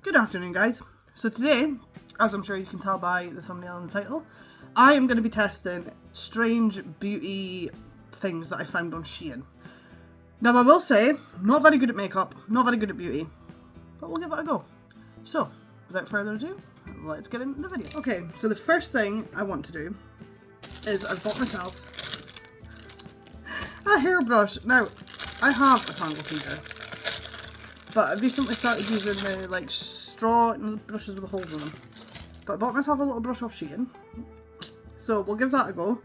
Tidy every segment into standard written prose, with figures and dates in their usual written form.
Good afternoon, guys. So today, as I'm sure you can tell by the thumbnail and the title, I am going to be testing strange beauty things that I found on SHEIN. Now I will say, I'm not very good at makeup, not very good at beauty, but we'll give it a go. So, without further ado, let's get into the video. Okay, so the first thing I want to do is I've bought myself a hairbrush. Now, I have a tangle teaser, but I've recently started using the like straw and brushes with the holes in them. But I bought myself a little brush off SHEIN, so we'll give that a go.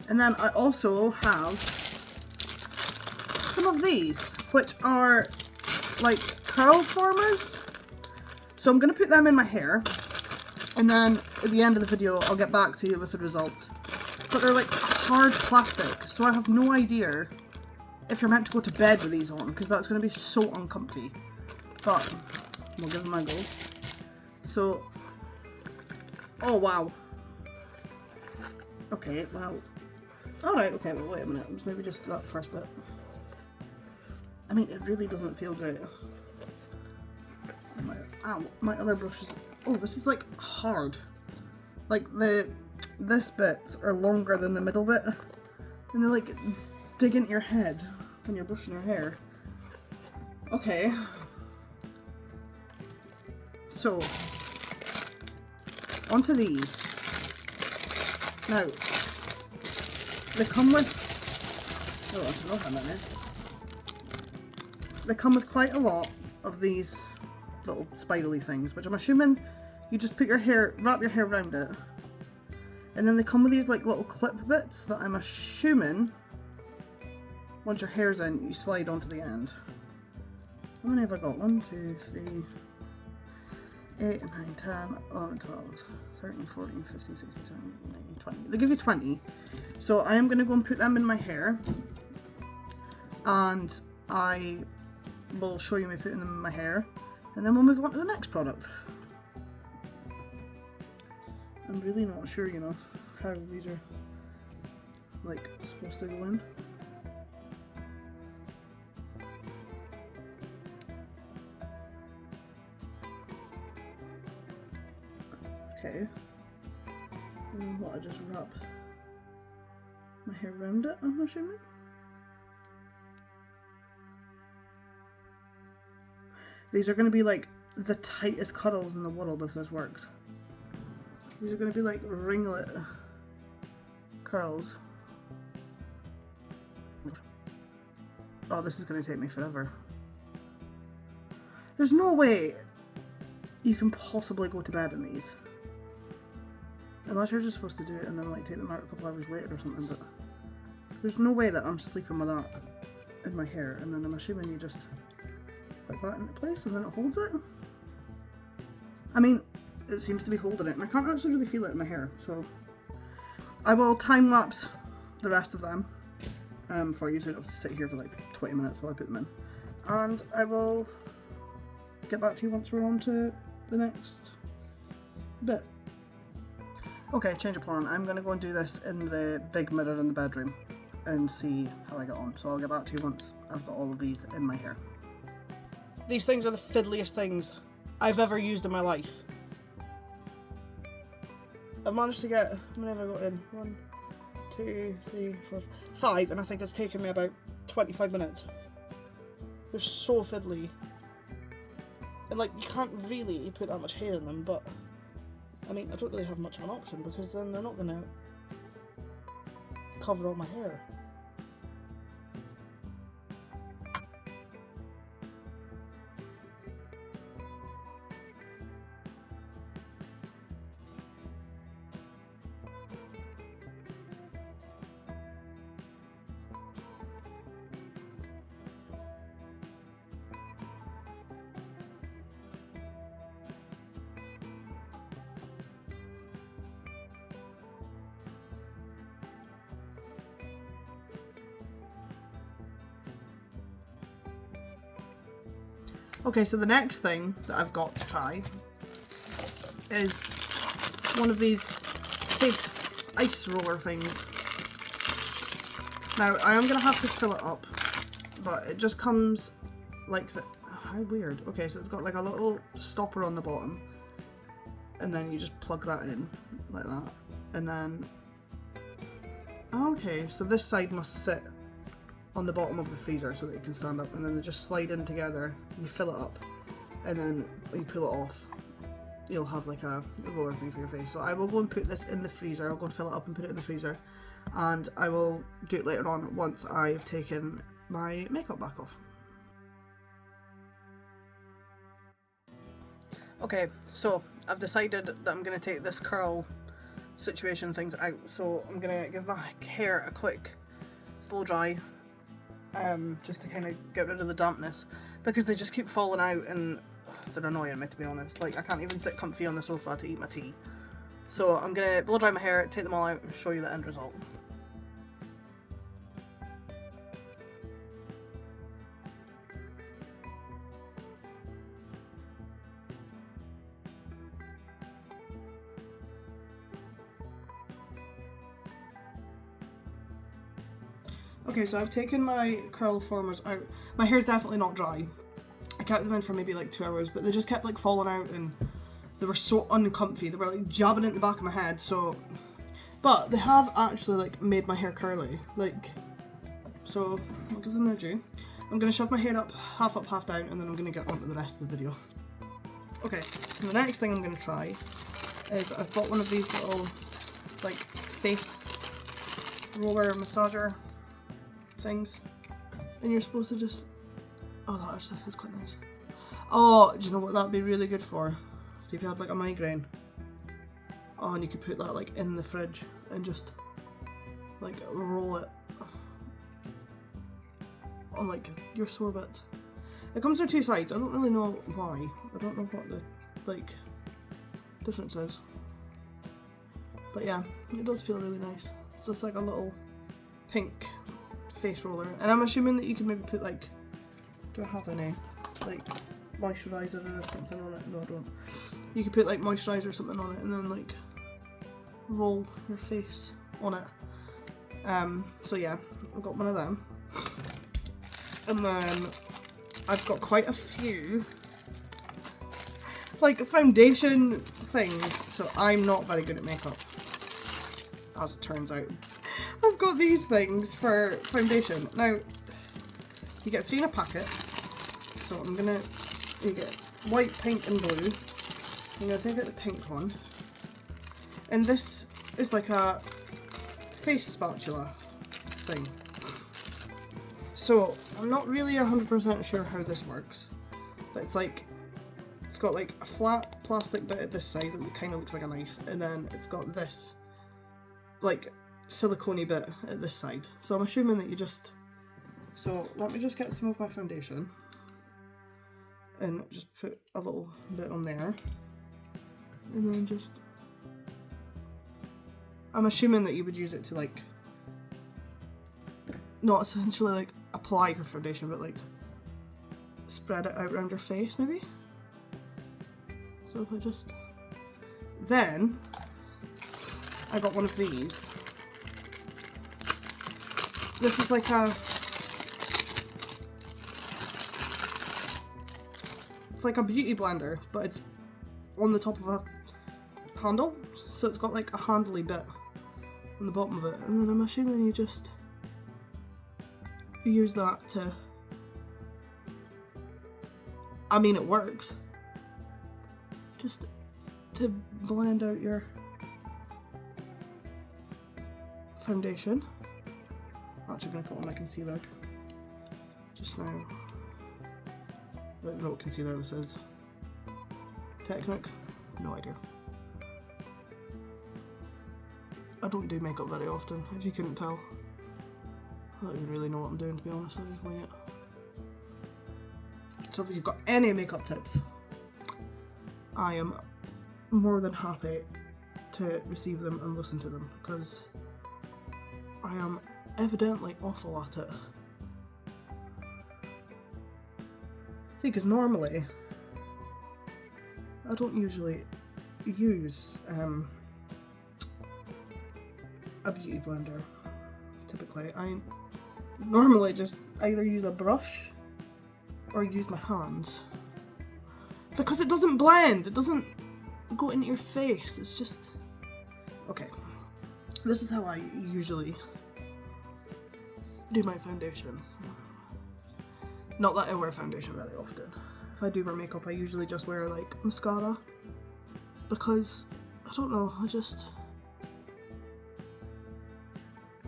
And then I also have some of these, which are like curlformers. So I'm going to put them in my hair, and then at the end of the video I'll get back to you with the result. But they're like hard plastic, so I have no idea if you're meant to go to bed with these on, because that's going to be so uncomfy. But we'll give them a go. So, oh wow. Okay, well, alright, okay, well wait a minute, maybe just that first bit. I mean, it really doesn't feel great. My other brushes, oh, this is like hard. Like this bits are longer than the middle bit, and they like dig into your head when you're brushing your hair. Okay. So, onto these. Now, they come with, oh, I don't know how many. They come with quite a lot of these little spirally things, which I'm assuming you just put your hair, wrap your hair around it. And then they come with these like little clip bits that I'm assuming, once your hair's in, you slide onto the end. How many have I got? 1, 2, 3, 8, 9, 10, 11, 12, 13, 14, 15, 16, 17, 18, 19, 20. They give you 20. So I am going to go and put them in my hair. And I will show you me putting them in my hair. And then we'll move on to the next product. I'm really not sure, you know, how these are like supposed to go in. Okay. And then what, I just wrap my hair around it, I'm assuming? These are going to be like the tightest cuddles in the world if this works. These are going to be like ringlet curls. Oh, this is going to take me forever. There's no way you can possibly go to bed in these. Unless you're just supposed to do it and then like take them out a couple hours later or something, but there's no way that I'm sleeping with that in my hair, and then I'm assuming you just click that into place and then it holds it. I mean, it seems to be holding it, and I can't actually really feel it in my hair, so I will time lapse the rest of them for you, so you don't have to sit here for like 20 minutes while I put them in, and I will get back to you once we're on to the next bit. Okay, change of plan. I'm going to go and do this in the big mirror in the bedroom and see how I get on, so I'll get back to you once I've got all of these in my hair. These things are the fiddliest things I've ever used in my life. I've managed to get, how many have I got in? 1, 2, 3, 4, 5, and I think it's taken me about 25 minutes. They're so fiddly. And like, you can't really put that much hair in them, but I mean, I don't really have much of an option, because then they're not going to cover all my hair. Okay, so the next thing that I've got to try is one of these face ice roller things. Now, I am going to have to fill it up, but it just comes like the, How weird. Okay, so it's got like a little stopper on the bottom, and then you just plug that in like that, and then okay, so this side must sit on the bottom of the freezer so that it can stand up, and then they just slide in together. You fill it up, and then when you pull it off, you'll have like a roller thing for your face. So I will go and put this in the freezer. I'll go and fill it up and put it in the freezer, and I will do it later on once I've taken my makeup back off. Okay, so I've decided that I'm going to take this curl situation things out, so I'm going to give my hair a quick blow dry, just to kind of get rid of the dampness, because they just keep falling out and they're annoying me, to be honest. Like, I can't even sit comfy on the sofa to eat my tea. So I'm going to blow dry my hair, take them all out and show you the end result. Okay, so I've taken my curl formers out. My hair's definitely not dry. I kept them in for maybe like 2 hours, but they just kept like falling out and they were so uncomfy. They were like jabbing into the back of my head, so... But they have actually like made my hair curly, like... So, I'll give them their due. I'm going to shove my hair up, half down, and then I'm going to get on to the rest of the video. Okay, so the next thing I'm going to try is I've got one of these little like face roller massager things, and you're supposed to just, oh, that stuff is quite nice. Oh, do you know what that'd be really good for? So if you had like a migraine, oh, and you could put that like in the fridge and just like roll it on like your sore bit. It comes with 2 sides. I don't really know why. I don't know what the like difference is, but yeah, it does feel really nice. It's just like a little pink face roller, and I'm assuming that you can maybe put like, do I have any like moisturiser or something on it? No, I don't. You could put like moisturiser or something on it and then like roll your face on it. So yeah, I've got one of them, and then I've got quite a few like foundation things, so I'm not very good at makeup, as it turns out. I've got these things for foundation. Now, you get 3 in a packet, so you get white, pink and blue. I'm going to take out the pink one, and this is like a face spatula thing. So, I'm not really 100% sure how this works, but it's got like a flat plastic bit at this side that kind of looks like a knife, and then it's got this like silicone-y bit at this side. So I'm assuming that you just... So let me just get some of my foundation and just put a little bit on there, and then just... I'm assuming that you would use it to like, not essentially like apply your foundation, but like spread it out around your face maybe. So if I just... Then I got one of these. This is like a... It's like a beauty blender, but it's on the top of a handle. So it's got like a handly bit on the bottom of it. And then I'm assuming you just use that to... I mean, it works. Just to blend out your foundation. I'm actually going to put on my concealer just now. I don't know what concealer this is. Technic? No idea. I don't do makeup very often, if you couldn't tell. I don't even really know what I'm doing, to be honest. I just wing it. So if you've got any makeup tips, I am more than happy to receive them and listen to them, because I am evidently awful at it. See, because normally I don't usually use a beauty blender. Typically, I normally just either use a brush or use my hands. Because it doesn't blend, it doesn't go into your face, it's just... Okay, this is how I usually do my foundation. Not that I wear foundation very often. If I do wear makeup, I usually just wear like mascara. Because, I don't know,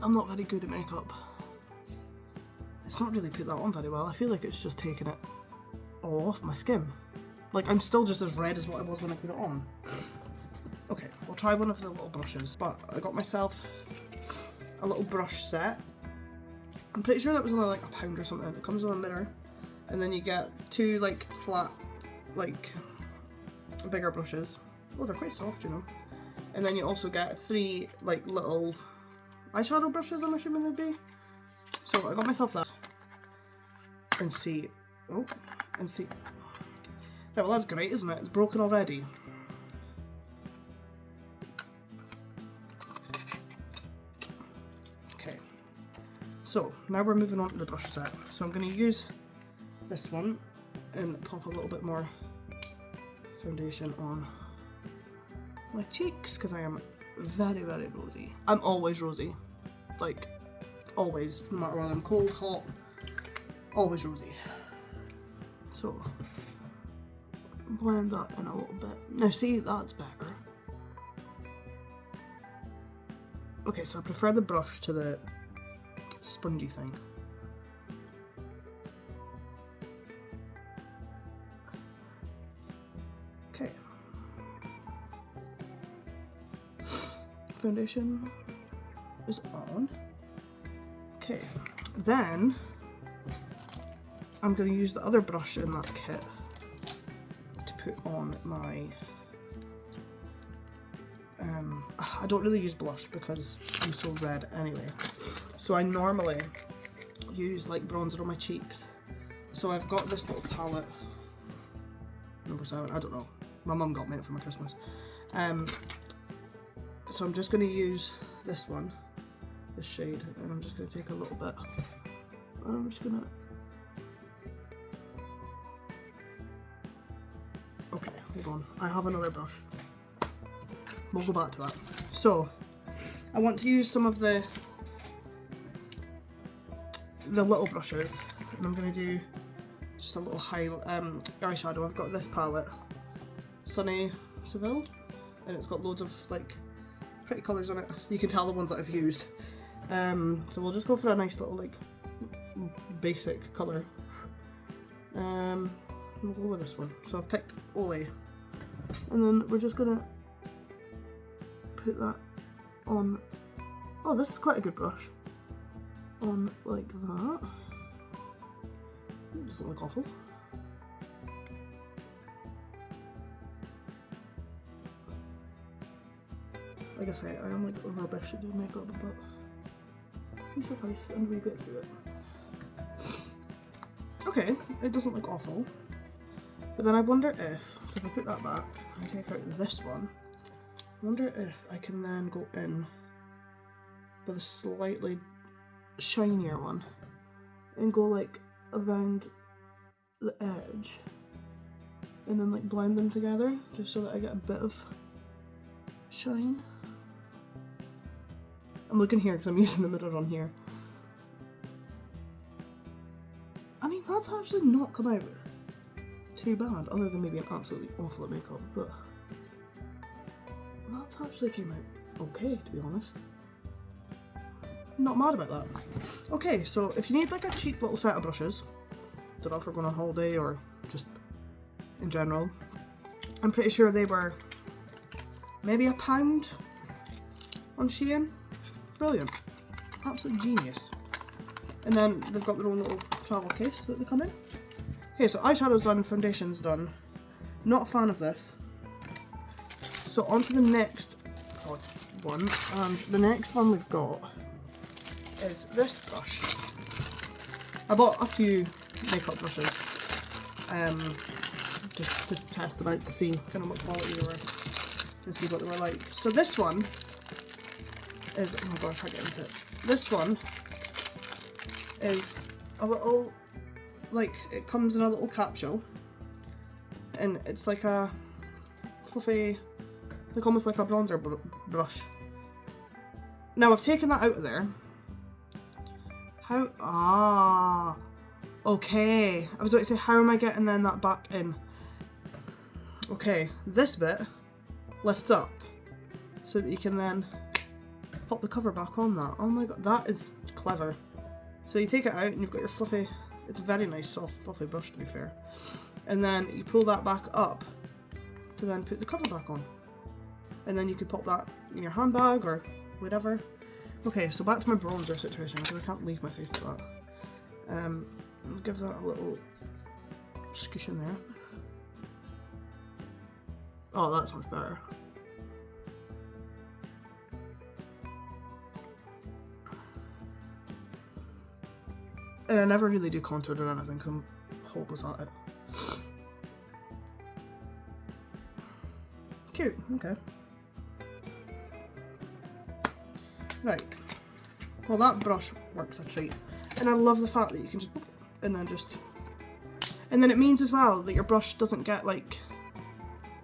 I'm not very good at makeup. It's not really put that on very well. I feel like it's just taken it all off my skin. Like, I'm still just as red as what I was when I put it on. Okay, we'll try one of the little brushes. But I got myself a little brush set. I'm pretty sure that was only like £1 or something. It comes with a mirror. And then you get 2 like flat, like bigger brushes. Oh, they're quite soft, you know. And then you also get 3 like little eyeshadow brushes, I'm assuming they'd be. So I got myself that. And see. Oh, and see. Yeah, well, that's great, isn't it? It's broken already. Okay. So now we're moving on to the brush set. So I'm going to use this one and pop a little bit more foundation on my cheeks because I am very, very rosy. I'm always rosy. Like, always. No matter whether I'm cold, hot, always rosy. So, blend that in a little bit. Now see, that's better. Okay, so I prefer the brush to the spongy thing. Okay. Foundation is on. Okay, then I'm going to use the other brush in that kit to put on my I don't really use blush because I'm so red anyway. So I normally use like bronzer on my cheeks. So I've got this little palette, number 7, I don't know. My mum got me it for my Christmas. So I'm just going to use this one, this shade, and I'm just going to take a little bit. And I'm just going to... Okay, hold on. I have another brush. We'll go back to that. So, I want to use some of the little brushes, and I'm going to do just a little eyeshadow. I've got this palette, Sunny Seville, and it's got loads of like pretty colours on it. You can tell the ones that I've used. So we'll just go for a nice little like basic colour. We'll go with this one. So I've picked Olay, and then we're just gonna put that on. Oh, this is quite a good brush. On like that. It doesn't look awful. I guess I am like rubbish at doing makeup, but we suffice and we get through it. Okay, it doesn't look awful. But then I wonder if, so if I put that back and take out this one, I wonder if I can then go in with a slightly shinier one and go like around the edge and then like blend them together just so that I get a bit of shine. I'm looking here because I'm using the mirror on here. I mean, that's actually not come out too bad, other than maybe I'm absolutely awful at makeup, but that's actually came out okay, to be honest. Not mad about that. Okay, so if you need like a cheap little set of brushes, don't know if we're going on holiday or just in general, I'm pretty sure they were maybe £1 on SHEIN. Brilliant. Absolute genius. And then they've got their own little travel case that they come in. Okay, so eyeshadow's done, foundation's done. Not a fan of this. So on to the next one. And the next one we've got is this brush. I bought a few makeup brushes just to test them out to see kind of what quality they were and see what they were like. So this one is, oh my gosh, I can't get into it. This one is a little like, it comes in a little capsule, and it's like a fluffy, like almost like a bronzer brush. Now I've taken that out of there. How? Ah, okay. I was about to say, how am I getting then that back in? Okay, this bit lifts up so that you can then pop the cover back on that. Oh my god, that is clever. So you take it out and you've got your fluffy, it's a very nice soft fluffy brush to be fair. And then you pull that back up to then put the cover back on. And then you could pop that in your handbag or whatever. Okay, so back to my bronzer situation because I can't leave my face like that. I'll give that a little scoosh in there. Oh, that's much better. And I never really do contour or anything because I'm hopeless at it. Cute, okay. Right. Well, that brush works a treat. And I love the fact that you can just, and then it means as well that your brush doesn't get like,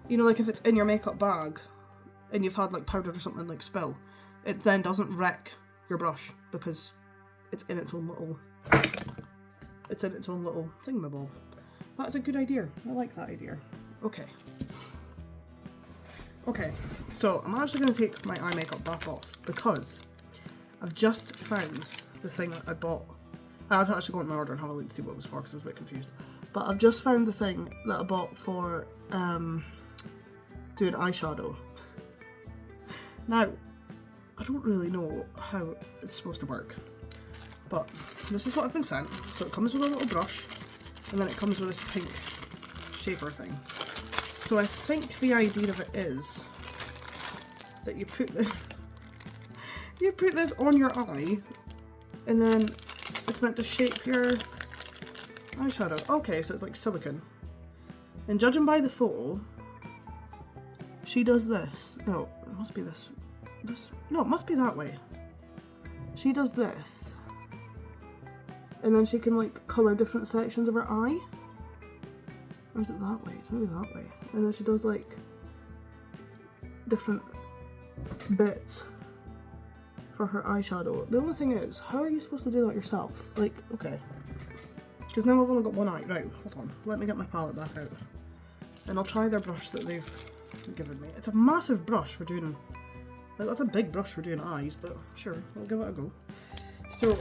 you know, like if it's in your makeup bag and you've had like powder or something like spill, it then doesn't wreck your brush because it's in its own little thingamabob. That's a good idea. I like that idea. Okay. Okay, so I'm actually going to take my eye makeup back off because I've just found the thing that I bought. I was actually going to my order and have a look to see what it was for because I was a bit confused. But I've just found the thing that I bought for doing eyeshadow. Now, I don't really know how it's supposed to work, but this is what I've been sent. So it comes with a little brush, and then it comes with this pink shaper thing. So I think the idea of it is that you put this on your eye, and then it's meant to shape your eyeshadow. Okay, so it's like silicone. And judging by the photo, she does this. No, it must be this. No, it must be that way. She does this. And then she can like colour different sections of her eye. Or is it that way? It's maybe that way. And then she does like different bits for her eyeshadow. The only thing is, how are you supposed to do that yourself? Like, okay. Because now I've only got one eye. Right, hold on. Let me get my palette back out. And I'll try their brush that they've given me. It's a massive brush for doing, like, that's a big brush for doing eyes, but sure, I'll give it a go. So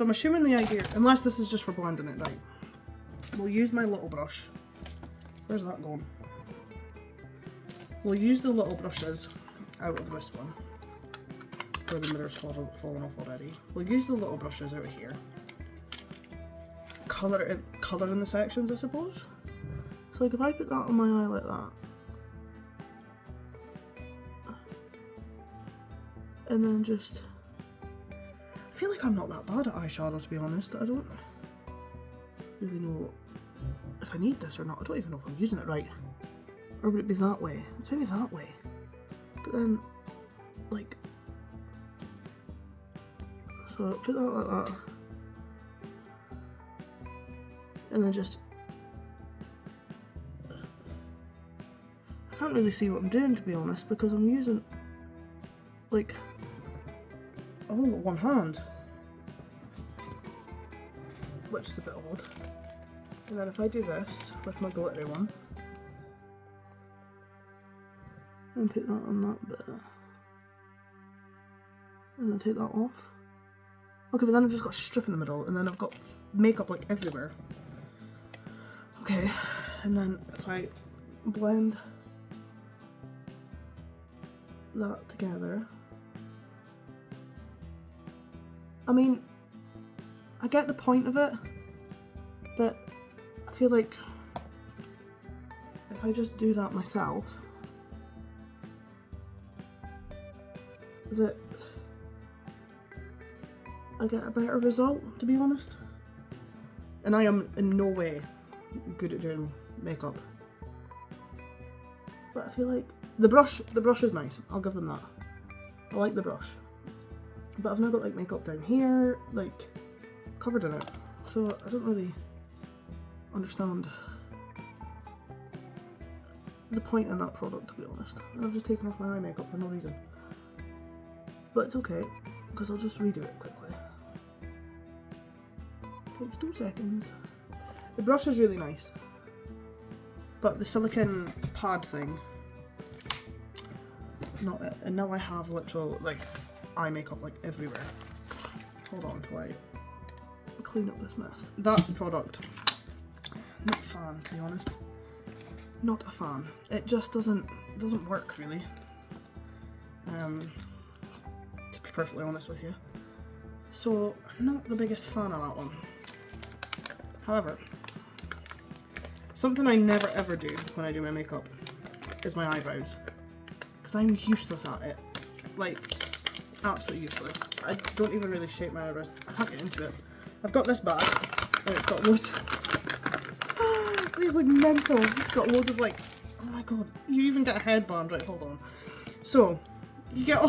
I'm assuming the idea, unless this is just for blending it, right? We'll use my little brush. Where's that going? We'll use the little brushes out of this one. Where the mirror's fallen off already. We'll use the little brushes out of here. Colour in the sections, I suppose. So like if I put that on my eye like that. And then just, I feel like I'm not that bad at eyeshadow, to be honest. I don't really know if I need this or not. I don't even know if I'm using it right. Or would it be that way? It's maybe that way. But then, like, so put that like that. And then just, I can't really see what I'm doing, to be honest, because I'm using, like, I've only got one hand, which is a bit odd. And then if I do this with my glittery one, and put that on that bit, and then take that off. Okay, but then I've just got a strip in the middle, and then I've got makeup like everywhere. Okay, and then if I blend that together, I mean, I get the point of it, but I feel like if I just do that myself, that I get a better result, to be honest. And I am in no way good at doing makeup, but I feel like the brush is nice. I'll give them that. I like the brush, but I've now got like makeup down here, like covered in it. So I don't really understand the point in that product, to be honest. I've just taken off my eye makeup for no reason. But it's okay, because I'll just redo it quickly. Takes 2 seconds. The brush is really nice, but the silicone pad thing, not it. And now I have literal like eye makeup like everywhere. Hold on till I clean up this mess. That product, not a fan, to be honest. Not a fan. It just doesn't work really. To be perfectly honest with you. So not the biggest fan of that one. However, something I never ever do when I do my makeup is my eyebrows. Because I'm useless at it. Like, absolutely useless. I don't even really shape my eyebrows. I can't get into it. I've got this bag, and it's got loads. It's like mental. It's got loads of like, oh my god. You even get a headband, right? Hold on. So, you get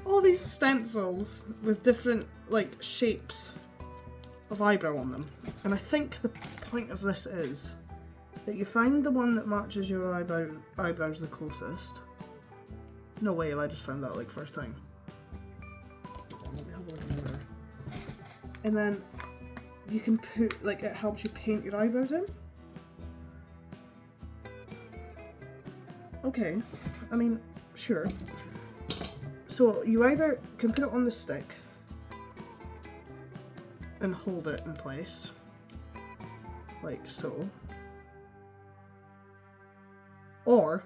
all these stencils with different like shapes of eyebrow on them. And I think the point of this is that you find the one that matches your eyebrows the closest. No way have I just found that like first time. Let me have a look in there. And then you can put, like, it helps you paint your eyebrows in. Okay, I mean, sure. So you either can put it on the stick and hold it in place, like so. Or,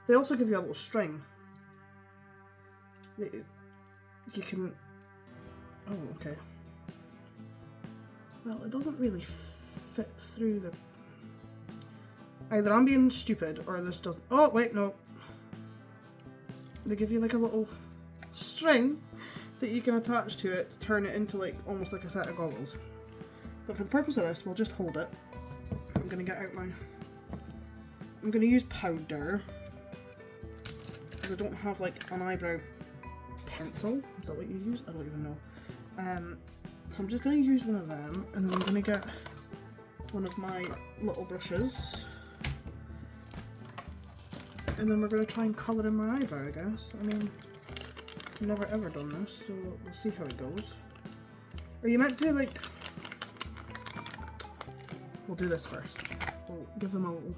they also give you a little string that you can, oh okay. Well, it doesn't really fit through the, either I'm being stupid or this doesn't, oh wait, no. They give you like a little string that you can attach to it to turn it into like, almost like a set of goggles. But for the purpose of this, we'll just hold it. I'm gonna get out my, I'm gonna use powder, because I don't have like an eyebrow pencil. Is that what you use? I don't even know. So I'm just going to use one of them, and then I'm going to get one of my little brushes, and then we're going to try and colour in my eyebrow, I guess. I mean, I've never ever done this, so we'll see how it goes. Are you meant to, like, we'll do this first. We'll give them a little,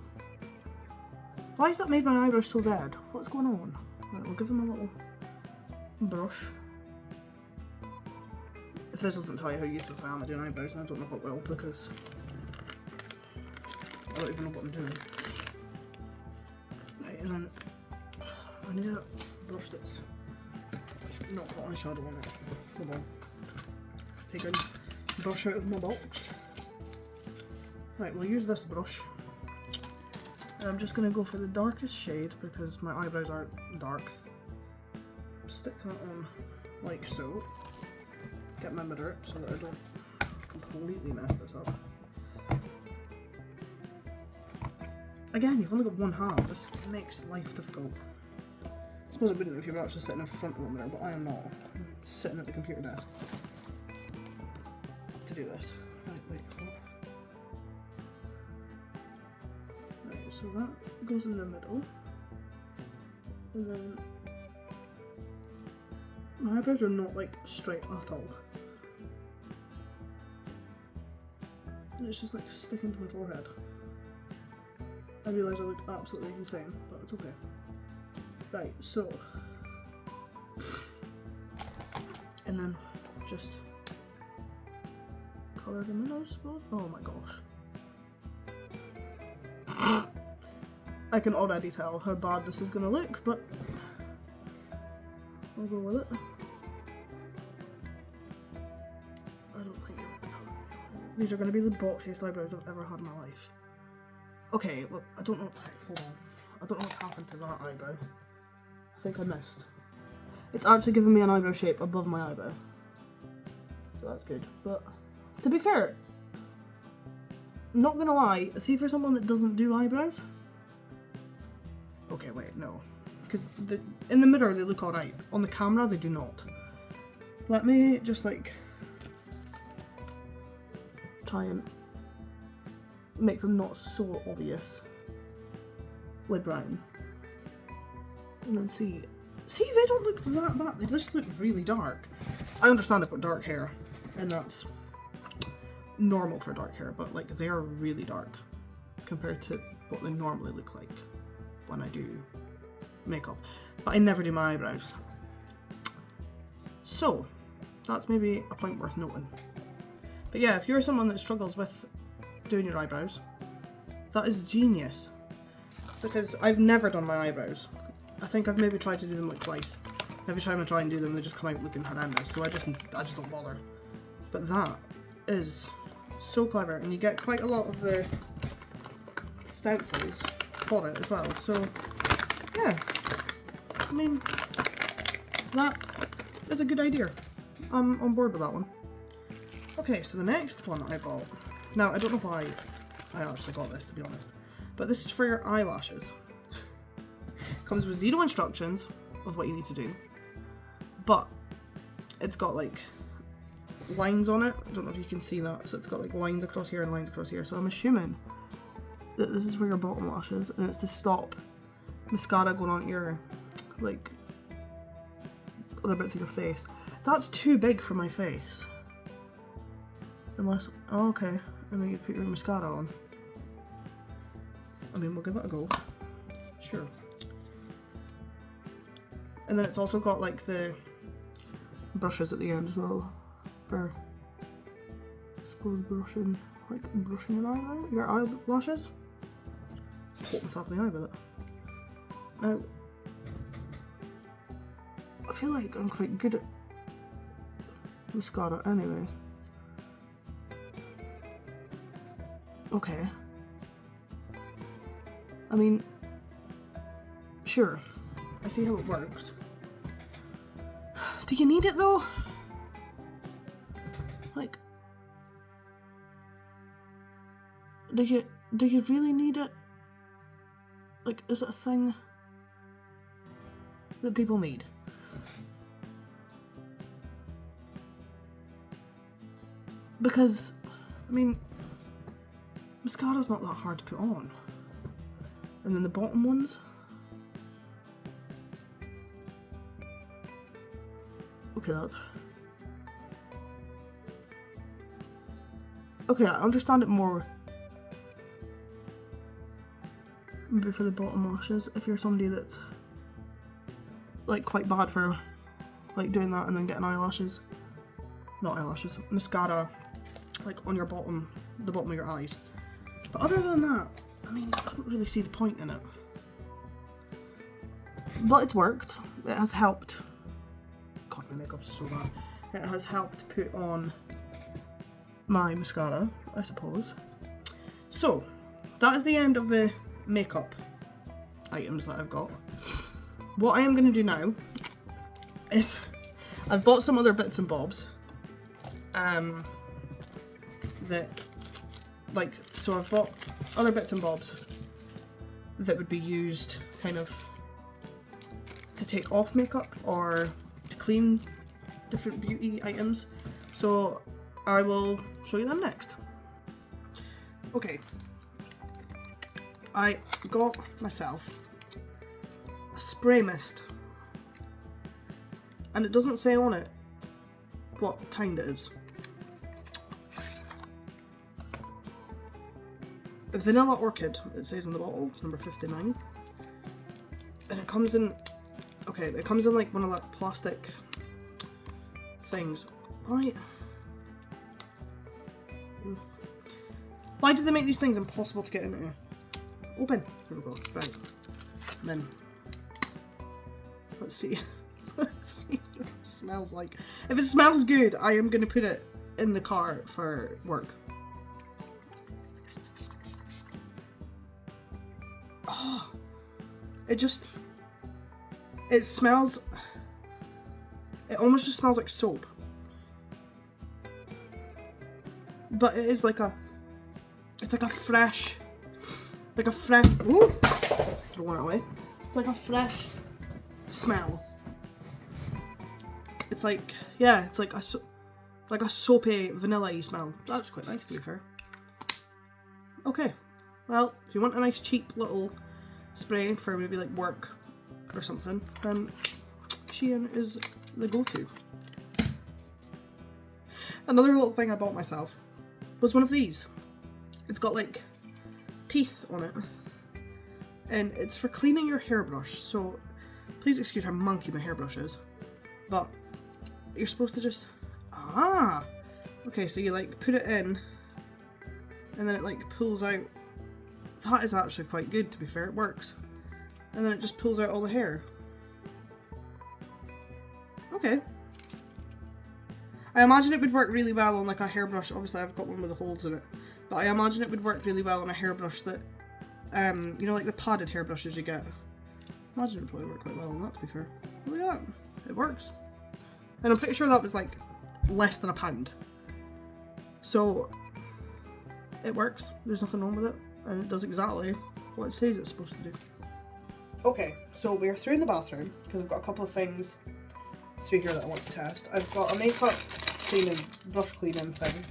why has that made my eyebrows so red? What's going on? Right, we'll give them a little brush. If this doesn't tell you how useless I am at doing eyebrows, I don't know what will, because I don't even know what I'm doing. Right, and then I need a brush that's not got eyeshadow on it. Hold on. Take a brush out of my box. Right, we'll use this brush. And I'm just going to go for the darkest shade because my eyebrows are dark. Stick that on like so. Get my mirror so that I don't completely mess this up. Again, you've only got one hand. This makes life difficult. I suppose it wouldn't if you were actually sitting in front of a mirror, but I am not. I'm sitting at the computer desk to do this. Right, wait, hold on. Right, so that goes in the middle. And then my eyebrows are not like straight at all. And it's just like sticking to my forehead. I realise I look absolutely insane, but it's okay. Right, so, and then just colour them in, I suppose. Oh my gosh. I can already tell how bad this is going to look, but I'll go with it. I don't think these are going to be the boxiest eyebrows I've ever had in my life. Okay, well, I don't know. Hold on. I don't know what happened to that eyebrow. I think I missed. It's actually giving me an eyebrow shape above my eyebrow. So that's good. But to be fair, not gonna lie, see, for someone that doesn't do eyebrows. Okay, wait, no. Because in the mirror they look alright. On the camera they do not. Let me just like try and make them not so obviously brown. And then see, they don't look that bad, they just look really dark. I understand I've got dark hair, and that's normal for dark hair, but like they are really dark compared to what they normally look like when I do makeup. But I never do my eyebrows. So that's maybe a point worth noting. But yeah, if you're someone that struggles with doing your eyebrows, that is genius. Because I've never done my eyebrows. I think I've maybe tried to do them like twice. Every time I try and do them, they just come out looking horrendous, so I just don't bother. But that is so clever, and you get quite a lot of the stencils for it as well. So yeah, I mean, that is a good idea. I'm on board with that one. Okay, so the next one I bought. Now, I don't know why I actually got this, to be honest, but this is for your eyelashes. Comes with 0 instructions of what you need to do, but it's got like lines on it. I don't know if you can see that. So it's got like lines across here and lines across here. So I'm assuming that this is for your bottom lashes, and it's to stop mascara going on your like other bits of your face. That's too big for my face. Unless, oh, okay, and then you put your mascara on. I mean, we'll give it a go. Sure. And then it's also got like the brushes at the end as well for, I suppose, brushing your eyelashes. Poke myself in the eye with it. Now, I feel like I'm quite good at mascara anyway. Okay. I mean, sure, I see how it works. Do you need it though? Like, do you really need it? Like, is it a thing that people need? Because, I mean, mascara's not that hard to put on. And then the bottom ones. Okay, that's... Okay, I understand it more. Maybe for the bottom lashes, if you're somebody that's like quite bad for like doing that and then getting eyelashes. Not eyelashes, mascara like on your bottom, the bottom of your eyes. But other than that, I mean, I don't really see the point in it. But it's worked. It has helped. God, my makeup's so bad. It has helped put on my mascara, I suppose. So, that is the end of the makeup items that I've got. What I am going to do now is I've bought some other bits and bobs. That, like, so I've bought other bits and bobs that would be used kind of to take off makeup or to clean different beauty items. So I will show you them next. Okay, I got myself a spray mist, and it doesn't say on it what kind it is. Vanilla Orchid, it says on the bottle. It's number 59. And it comes in, okay, it comes in like one of that plastic things. Why did they make these things impossible to get into? Open. Here we go. Right. And then, let's see. Let's see what it smells like. If it smells good, I am going to put it in the car for work. Oh, it smells, it almost just smells like soap. But it is like it's like a fresh, ooh, throwing it away. It's like a fresh smell. It's like, yeah, it's like Like a soapy, vanilla-y smell. That's quite nice, to be fair. Okay. Well, if you want a nice cheap little spray for maybe like work or something, then SHEIN is the go-to. Another little thing I bought myself was one of these. It's got like teeth on it, and it's for cleaning your hairbrush. So please excuse how monkey my hairbrush is, but you're supposed to just okay, so you like put it in and then it like pulls out. That is actually quite good, to be fair. It works, and then it just pulls out all the hair. Okay. I imagine it would work really well on like a hairbrush. Obviously I've got one with the holes in it, but I imagine it would work really well on a hairbrush that, you know, like the padded hairbrushes you get. I imagine it would probably work quite well on that, to be fair. Look at that. It works. And I'm pretty sure that was like less than £1. So it works. There's nothing wrong with it. And it does exactly what it says it's supposed to do. Okay, so we're through in the bathroom because I've got a couple of things through here that I want to test. I've got a makeup cleaning, brush cleaning thing.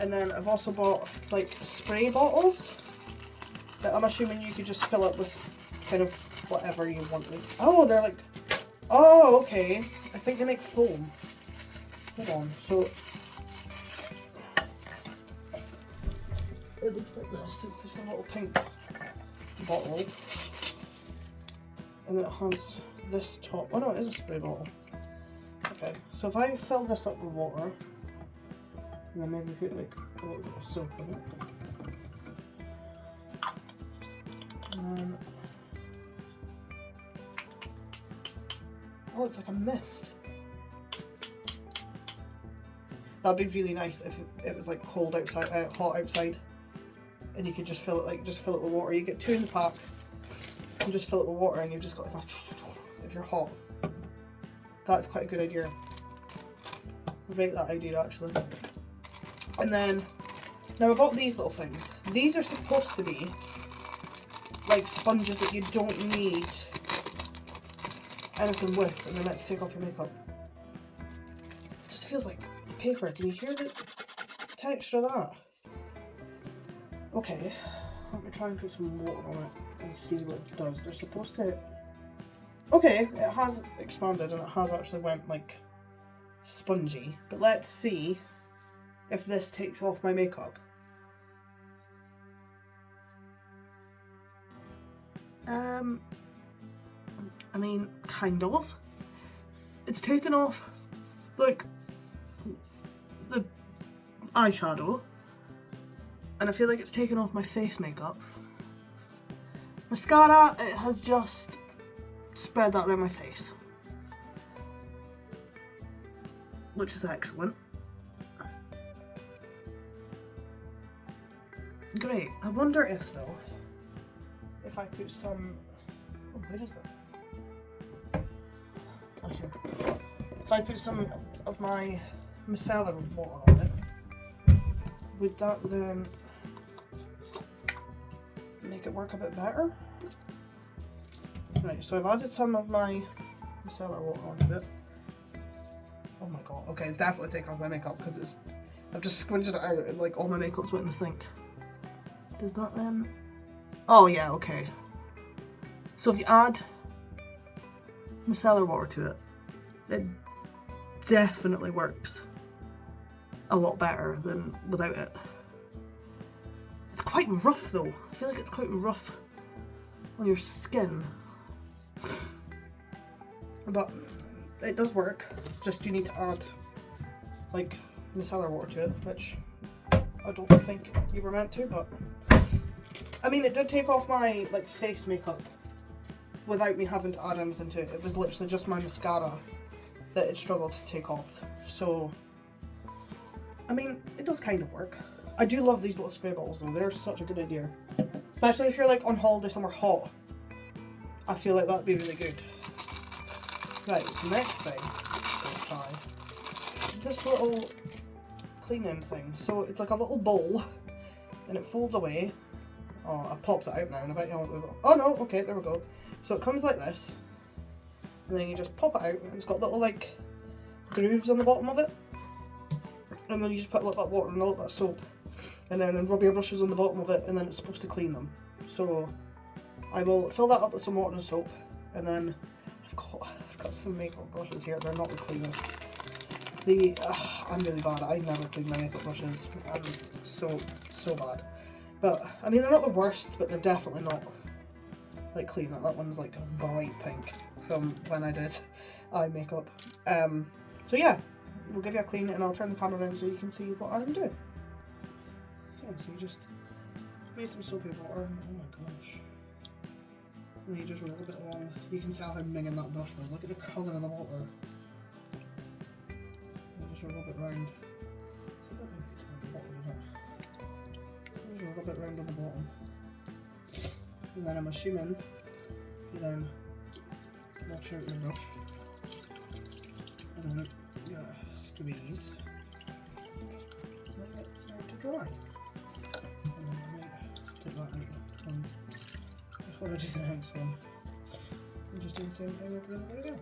And then I've also bought like spray bottles that I'm assuming you could just fill up with kind of whatever you want. Oh, they're like, oh, okay. I think they make foam. Hold on, so it looks like this. It's just a little pink bottle, and then it has this top. Oh no, it is a spray bottle. Okay, so if I fill this up with water, and then maybe put like a little bit of soap in it, and then oh, it's like a mist. That'd be really nice if it was like cold outside, hot outside, and you could just fill it with water. You get 2 in the pack, and just fill it with water, and you've just got like a, if you're hot. That's quite a good idea. I'll rate that idea actually. And then, now I bought these little things. These are supposed to be like sponges that you don't need anything with, and they're meant to take off your makeup. It just feels like paper. Can you hear the texture of that? Okay, let me try and put some water on it and see what it does. They're supposed to... Okay, it has expanded and it has actually went like spongy, but let's see if this takes off my makeup. I mean, kind of. It's taken off like the eyeshadow, and I feel like it's taken off my face makeup. Mascara, it has just spread that around my face, which is excellent. Great. I wonder if though, if I put some, oh, where is it? Okay. If I put some of my micellar water on it, would that then make it work a bit better? Right, so I've added some of my micellar water onto it. Oh my god, okay, it's definitely taken off my makeup because it's, I've just squinted it out and like all my makeup's went in the sink. Does that then? Oh yeah, okay. So if you add micellar water to it, it definitely works a lot better than without it. It's quite rough though. I feel like it's quite rough on your skin. But it does work, just you need to add like micellar water to it, which I don't think you were meant to, but I mean it did take off my like face makeup without me having to add anything to it. It was literally just my mascara that it struggled to take off. So I mean it does kind of work. I do love these little spray bottles though, they're such a good idea. Especially if you're like on holiday somewhere hot. I feel like that'd be really good. Right, so next thing I'm gonna try this little cleaning thing. So it's like a little bowl and it folds away. Oh, I've popped it out now and I bet you won't. Oh no, okay, there we go. So it comes like this, and then you just pop it out, and it's got little like grooves on the bottom of it. And then you just put a little bit of water and a little bit of soap. And then rub your brushes on the bottom of it, and then it's supposed to clean them. So I will fill that up with some water and soap, and then I've got some makeup brushes here. They're not the cleanest. I'm really bad. I never clean my makeup brushes. I'm so bad. But I mean, they're not the worst, but they're definitely not like clean. That one's like bright pink from when I did eye makeup. So yeah, we'll give you a clean, and I'll turn the camera around so you can see what I'm doing. Yeah, so you just made some soapy water. Oh my gosh. And then you just roll a bit along. You can tell how minging that brush was. Look at the colour of the water. And you just rub it round. See that maybe it's more water in it. Just rub it round on the bottom. And then I'm assuming you then wash out your brush. And then you squeeze. Let it out to dry. Take that out and before I do the next one, I'm just doing the same thing over and over again.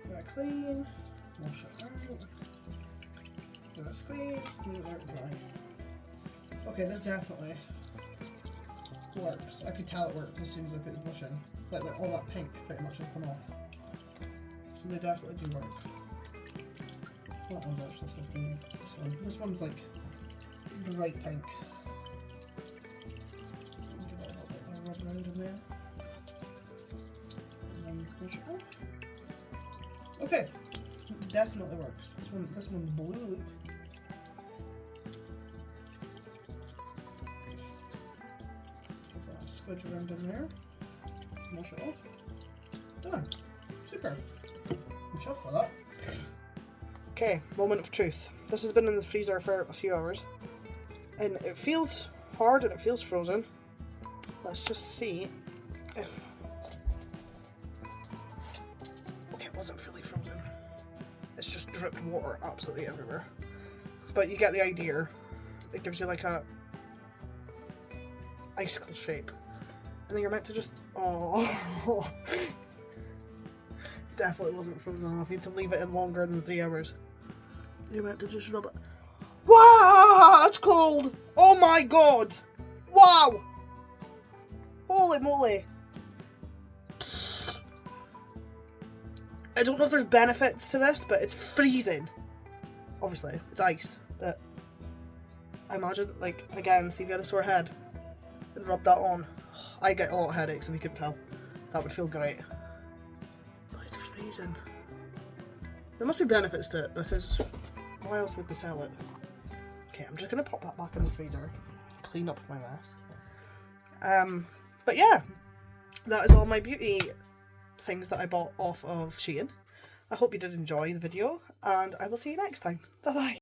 Get it clean, wash it out, give it a squeeze, leave it there to dry. Okay, this definitely works. I could tell it worked as soon as I put the brush in. Like all that pink pretty much has come off. So they definitely do work. That one's actually still clean. This one's like bright pink. Rub around in there. And then brush it off. Okay, definitely works. This one's blue. Give that a squidge around in there. Wash it off. Done. Super. I'm chuffed with that. Okay, moment of truth. This has been in the freezer for a few hours, and it feels hard and it feels frozen. Let's just see if... Okay, it wasn't fully frozen. It's just dripped water absolutely everywhere. But you get the idea. It gives you like a icicle shape. And then you're meant to just... Oh. Definitely wasn't frozen enough. You need to leave it in longer than 3 hours. You're meant to just rub it. Wow! It's cold! Oh my god! Wow! Holy moly. I don't know if there's benefits to this, but it's freezing. Obviously, it's ice, but I imagine, like, again, see if you had a sore head and rub that on. I get a lot of headaches, if you couldn't tell. That would feel great. But it's freezing. There must be benefits to it, because why else would they sell it? Okay, I'm just going to pop that back in the freezer. Clean up my mess. But yeah, that is all my beauty things that I bought off of SHEIN. I hope you did enjoy the video, and I will see you next time. Bye bye.